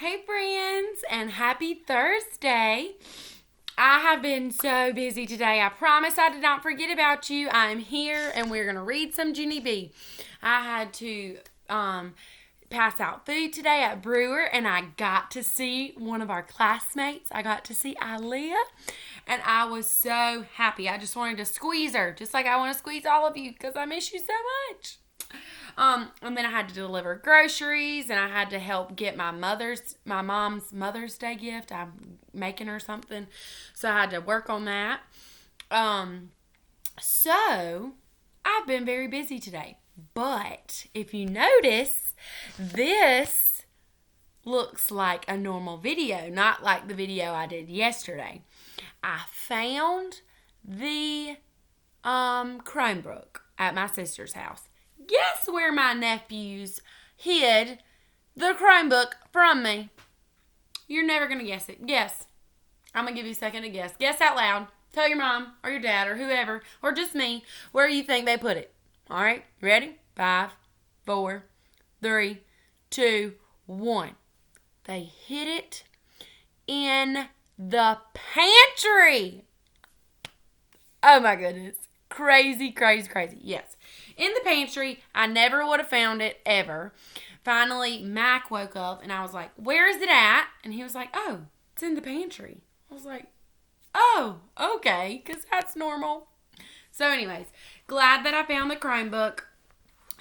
Hey friends, and happy Thursday. I have been so busy today. I promise I did not forget about you. I'm here and we're going to read some Junie B. I had to pass out food today at Brewer and I got to see one of our classmates. I got to see Aaliyah and I was so happy. I just wanted to squeeze her just like I want to squeeze all of you because I miss you so much. And then I had to deliver groceries and I had to help get my mom's Mother's Day gift. I'm making her something. So I had to work on that. So I've been very busy today. But if you notice, this looks like a normal video, not like the video I did yesterday. I found the Chromebook at my sister's house. Guess where my nephews hid the Chromebook from me? You're never going to guess it. Guess. I'm going to give you a second to guess. Guess out loud. Tell your mom or your dad or whoever or just me where you think they put it. All right? Ready? 5, 4, 3, 2, 1. They hid it in the pantry. Oh my goodness. Crazy, crazy, crazy. Yes. In the pantry. I never would have found it ever. Finally, Mac woke up and I was like, where is it at? And he was like, oh, it's in the pantry. I was like, oh, okay, because that's normal. So anyways, glad that I found the Chromebook.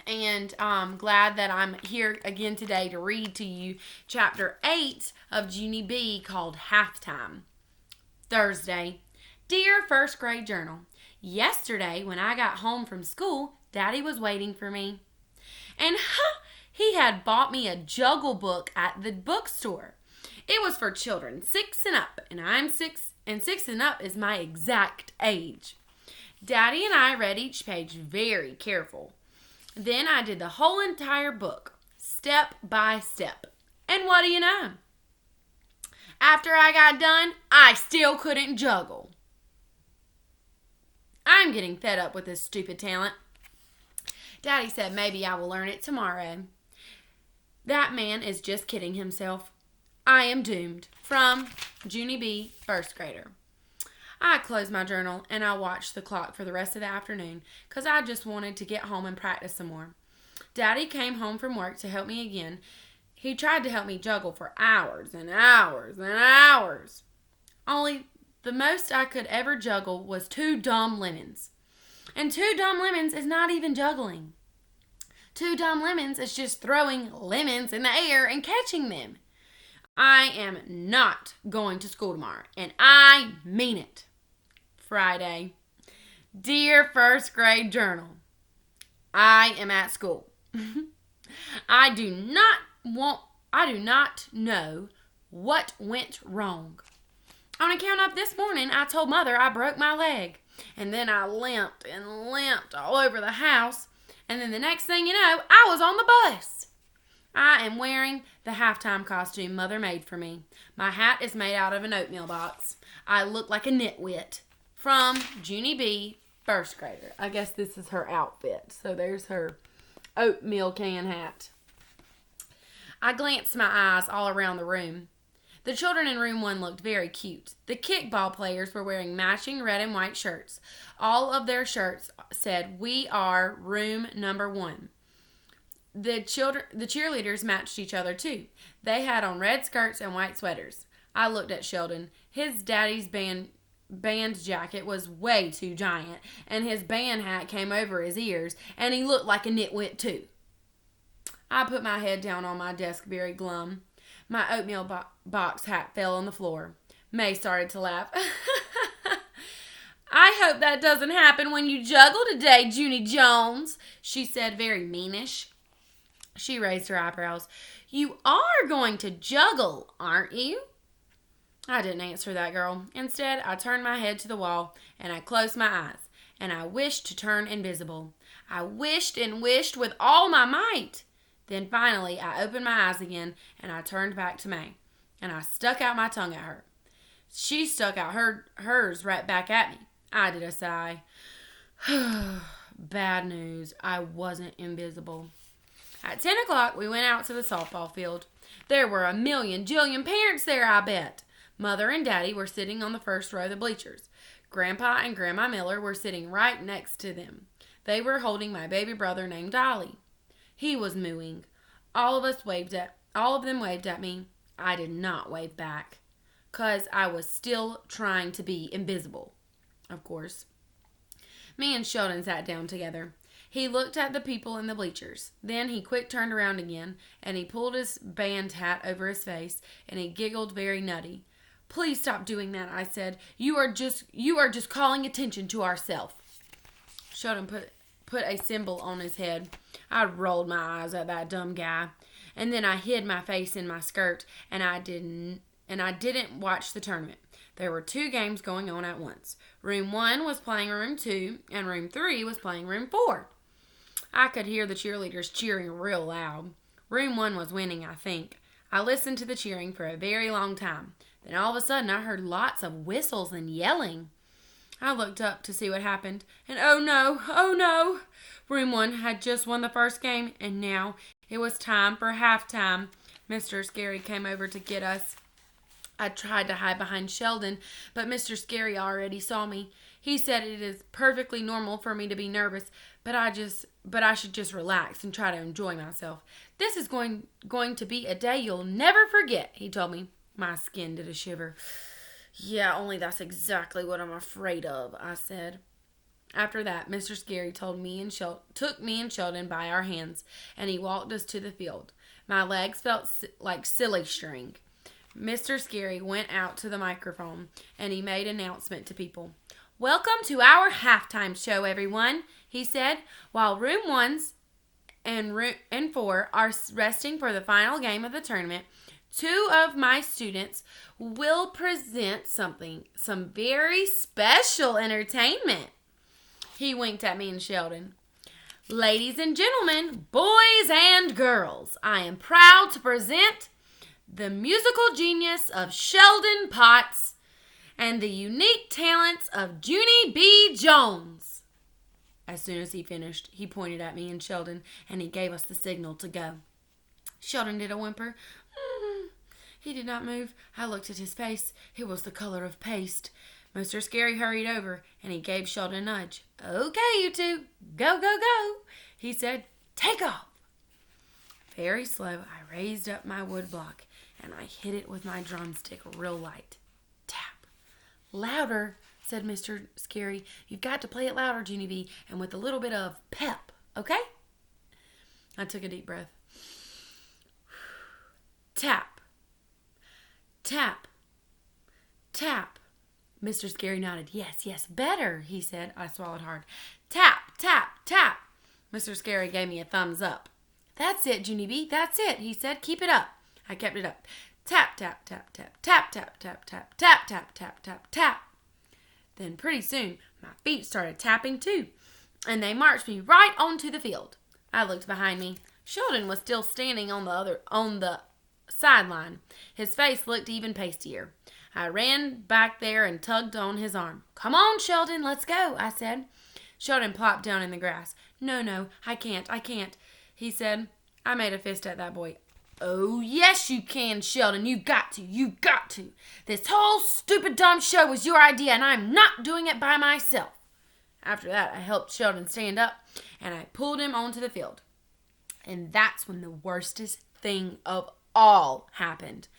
And glad that I'm here again today to read to you chapter 8 of Junie B called Halftime. Thursday. Dear first grade journal. Yesterday, when I got home from school, Daddy was waiting for me. And he had bought me a juggle book at the bookstore. It was for children 6 and up, and I'm 6, and 6 and up is my exact age. Daddy and I read each page very careful. Then I did the whole entire book, step by step. And what do you know? After I got done, I still couldn't juggle. I'm getting fed up with this stupid talent. Daddy said maybe I will learn it tomorrow. That man is just kidding himself. I am doomed. From Junie B, first grader. I closed my journal and I watched the clock for the rest of the afternoon because I just wanted to get home and practice some more. Daddy came home from work to help me again. He tried to help me juggle for hours and hours and hours. Only the most I could ever juggle was 2 dumb lemons. And 2 dumb lemons is not even juggling. 2 dumb lemons is just throwing lemons in the air and catching them. I am not going to school tomorrow, and I mean it. Friday. Dear first grade journal. I am at school. I do not know what went wrong. On account of this morning, I told Mother I broke my leg. And then I limped and limped all over the house. And then the next thing you know, I was on the bus. I am wearing the halftime costume Mother made for me. My hat is made out of an oatmeal box. I look like a nitwit. From Junie B, first grader. I guess this is her outfit. So there's her oatmeal can hat. I glanced my eyes all around the room. The children in room 1 looked very cute. The kickball players were wearing matching red and white shirts. All of their shirts said, "We are room number 1." The cheerleaders matched each other too. They had on red skirts and white sweaters. I looked at Sheldon. His daddy's band jacket was way too giant, and his band hat came over his ears, and he looked like a nitwit too. I put my head down on my desk very glum. My oatmeal box hat fell on the floor. May started to laugh. I hope that doesn't happen when you juggle today, Junie Jones, she said very meanish. She raised her eyebrows. You are going to juggle, aren't you? I didn't answer that girl. Instead, I turned my head to the wall and I closed my eyes. And I wished to turn invisible. I wished and wished with all my might. Then finally, I opened my eyes again, and I turned back to May, and I stuck out my tongue at her. She stuck out hers right back at me. I did a sigh. Bad news. I wasn't invisible. At 10 o'clock, we went out to the softball field. There were a million jillion parents there, I bet. Mother and Daddy were sitting on the first row of the bleachers. Grandpa and Grandma Miller were sitting right next to them. They were holding my baby brother named Dolly. He was mooing. All of them waved at me. I did not wave back, 'cause I was still trying to be invisible, of course. Me and Sheldon sat down together. He looked at the people in the bleachers. Then he quick turned around again, and he pulled his band hat over his face, and he giggled very nutty. "Please stop doing that," I said. You are just calling attention to ourselves." Sheldon put a symbol on his head. I rolled my eyes at that dumb guy, and then I hid my face in my skirt, and I didn't watch the tournament. There were 2 games going on at once. Room 1 was playing Room 2, and Room 3 was playing Room 4. I could hear the cheerleaders cheering real loud. Room 1 was winning, I think. I listened to the cheering for a very long time. Then all of a sudden I heard lots of whistles and yelling. I looked up to see what happened, and oh no! Room 1 had just won the first game, and now it was time for halftime. Mr. Scary came over to get us. I tried to hide behind Sheldon, but Mr. Scary already saw me. He said it is perfectly normal for me to be nervous, but I should just relax and try to enjoy myself. This is going to be a day you'll never forget, he told me. My skin did a shiver. Yeah, only that's exactly what I'm afraid of, I said. After that, Mr. Scary took me and Sheldon by our hands, and he walked us to the field. My legs felt like silly string. Mr. Scary went out to the microphone, and he made an announcement to people. "Welcome to our halftime show, everyone," he said. "While Room 1 and 4 are resting for the final game of the tournament, 2 of my students will present some very special entertainment." He winked at me and Sheldon. "Ladies and gentlemen, boys and girls, I am proud to present the musical genius of Sheldon Potts and the unique talents of Junie B. Jones." As soon as he finished, he pointed at me and Sheldon, and he gave us the signal to go. Sheldon did a whimper. He did not move. I looked at his face. It was the color of paste. Mr. Scary hurried over, and he gave Sheldon a nudge. "Okay, you 2, go, go, go," he said. "Take off." Very slow, I raised up my wood block, and I hit it with my drumstick real light. Tap. "Louder," said Mr. Scary. "You've got to play it louder, Junie B, and with a little bit of pep, okay?" I took a deep breath. Tap. Tap. Tap. Mr. Scary nodded. Yes, better," he said. I swallowed hard. "Tap, tap, tap." Mr. Scary gave me a thumbs up. "That's it, Junie B, that's it," he said. "Keep it up." I kept it up. Tap, tap, tap, tap, tap, tap, tap, tap, tap, tap, tap, tap, tap. Then pretty soon, my feet started tapping too, and they marched me right onto the field. I looked behind me. Sheldon was still standing on the sideline. His face looked even pastier. I ran back there and tugged on his arm. "Come on, Sheldon, let's go," I said. Sheldon plopped down in the grass. No, I can't, he said. I made a fist at that boy. "Oh, yes, you can, Sheldon. You've got to. This whole stupid dumb show was your idea, and I'm not doing it by myself." After that, I helped Sheldon stand up, and I pulled him onto the field. And that's when the worstest thing of all happened.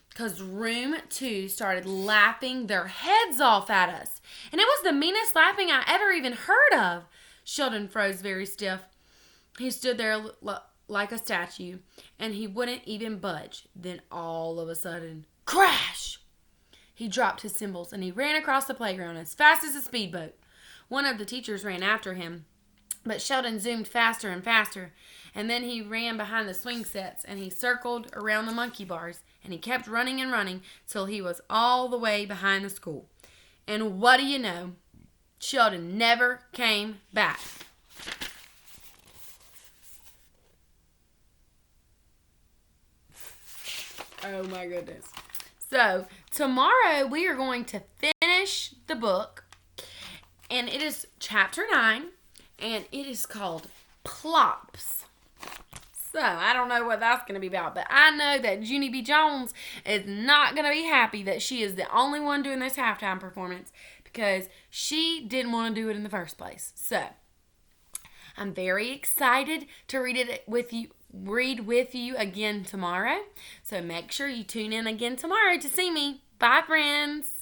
Because Room 2 started laughing their heads off at us. And it was the meanest laughing I ever even heard of. Sheldon froze very stiff. He stood there like a statue, and he wouldn't even budge. Then all of a sudden, crash! He dropped his cymbals, and he ran across the playground as fast as a speedboat. One of the teachers ran after him, but Sheldon zoomed faster and faster, and then he ran behind the swing sets, and he circled around the monkey bars, and he kept running and running till he was all the way behind the school. And what do you know? Sheldon never came back. Oh my goodness. So, tomorrow we are going to finish the book, and it is chapter 9, and it is called Plops. So I don't know what that's going to be about, but I know that Junie B. Jones is not going to be happy that she is the only one doing this halftime performance because she didn't want to do it in the first place. So I'm very excited to read with you again tomorrow. So make sure you tune in again tomorrow to see me. Bye, friends.